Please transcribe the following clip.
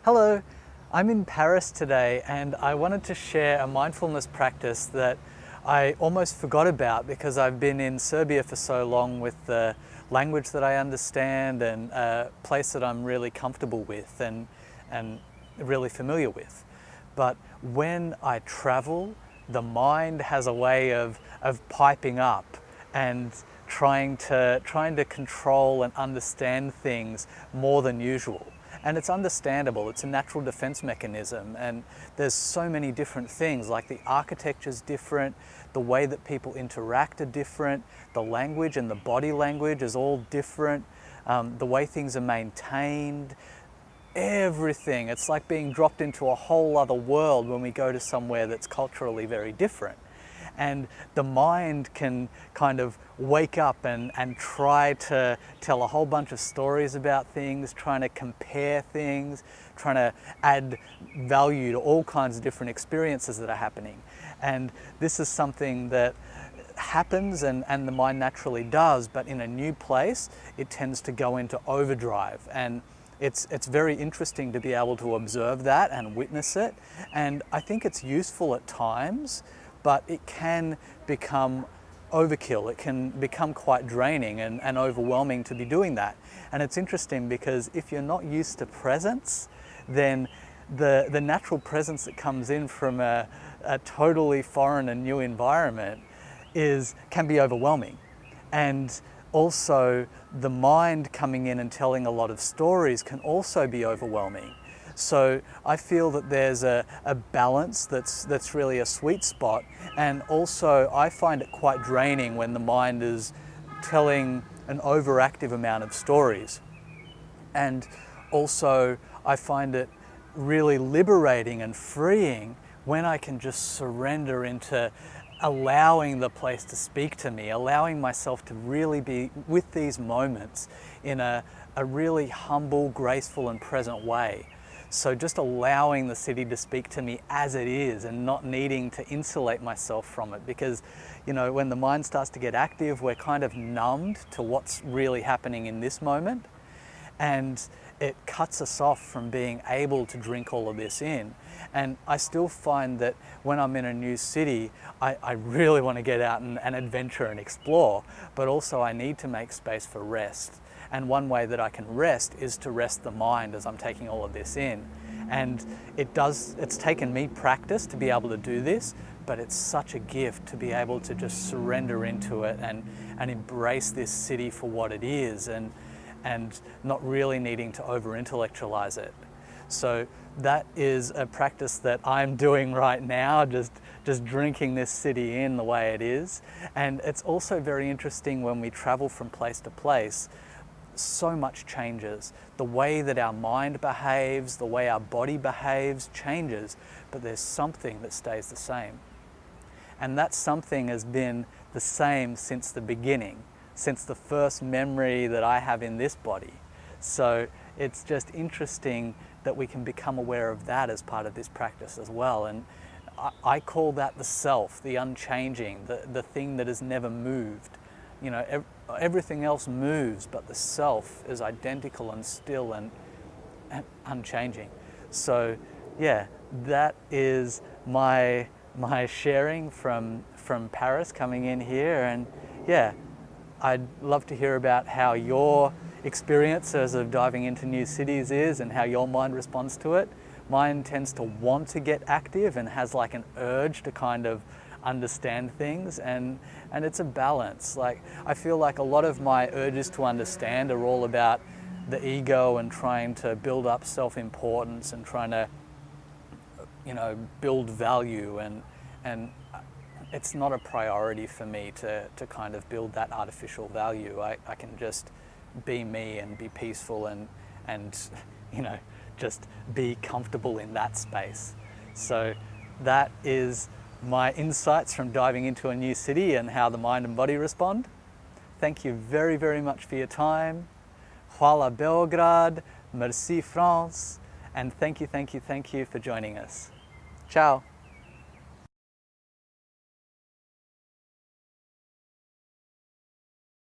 Hello, I'm in Paris today and I wanted to share a mindfulness practice that I almost forgot about because I've been in Serbia for so long with the language that I understand and a place that I'm really comfortable with and really familiar with. But when I travel, the mind has a way of piping up and trying to control and understand things more than usual. And it's understandable, it's a natural defense mechanism, and there's so many different things, like the architecture's different, the way that people interact are different, the language and the body language is all different, the way things are maintained, everything. It's like being dropped into a whole other world when we go to somewhere that's culturally very different. And the mind can kind of wake up and try to tell a whole bunch of stories about things, trying to compare things, trying to add value to all kinds of different experiences that are happening. And this is something that happens and the mind naturally does, but in a new place, it tends to go into overdrive. And it's very interesting to be able to observe that and witness it. And I think it's useful at times, but it can become overkill. It can become quite draining and overwhelming to be doing that. And it's interesting because if you're not used to presence, then the natural presence that comes in from a totally foreign and new environment can be overwhelming. And also the mind coming in and telling a lot of stories can also be overwhelming. So I feel that there's a balance that's really a sweet spot, and also I find it quite draining when the mind is telling an overactive amount of stories. And also I find it really liberating and freeing when I can just surrender into allowing the place to speak to me, allowing myself to really be with these moments in a really humble, graceful and present way. So just allowing the city to speak to me as it is and not needing to insulate myself from it, because, you know, when the mind starts to get active, we're kind of numbed to what's really happening in this moment, and it cuts us off from being able to drink all of this in. And I still find that when I'm in a new city, I really want to get out and adventure and explore, but also I need to make space for rest. And one way that I can rest is to rest the mind as I'm taking all of this in. And it's taken me practice to be able to do this, but it's such a gift to be able to just surrender into it and embrace this city for what it is and not really needing to over-intellectualize it. So that is a practice that I'm doing right now, just drinking this city in the way it is. And it's also very interesting when we travel from place to place. So much changes. The way that our mind behaves, the way our body behaves changes, but there's something that stays the same. And that something has been the same since the beginning, since the first memory that I have in this body. So it's just interesting that we can become aware of that as part of this practice as well. And I call that the self, the unchanging, the thing that has never moved. You know, everything else moves, but the self is identical and still and unchanging. So yeah, that is my sharing from Paris, coming in here. And yeah, I'd love to hear about how your experiences of diving into new cities is and how your mind responds to it. Mine tends to want to get active and has like an urge to kind of understand things, and it's a balance. Like, I feel like a lot of my urges to understand are all about the ego and trying to build up self-importance and trying to, you know, build value, and it's not a priority for me to kind of build that artificial value. I can just be me and be peaceful and you know, just be comfortable in that space. So that is my insights from diving into a new city and how the mind and body respond. Thank you very, very much for your time. Hvala Beograd, merci France, and thank you for joining us. Ciao.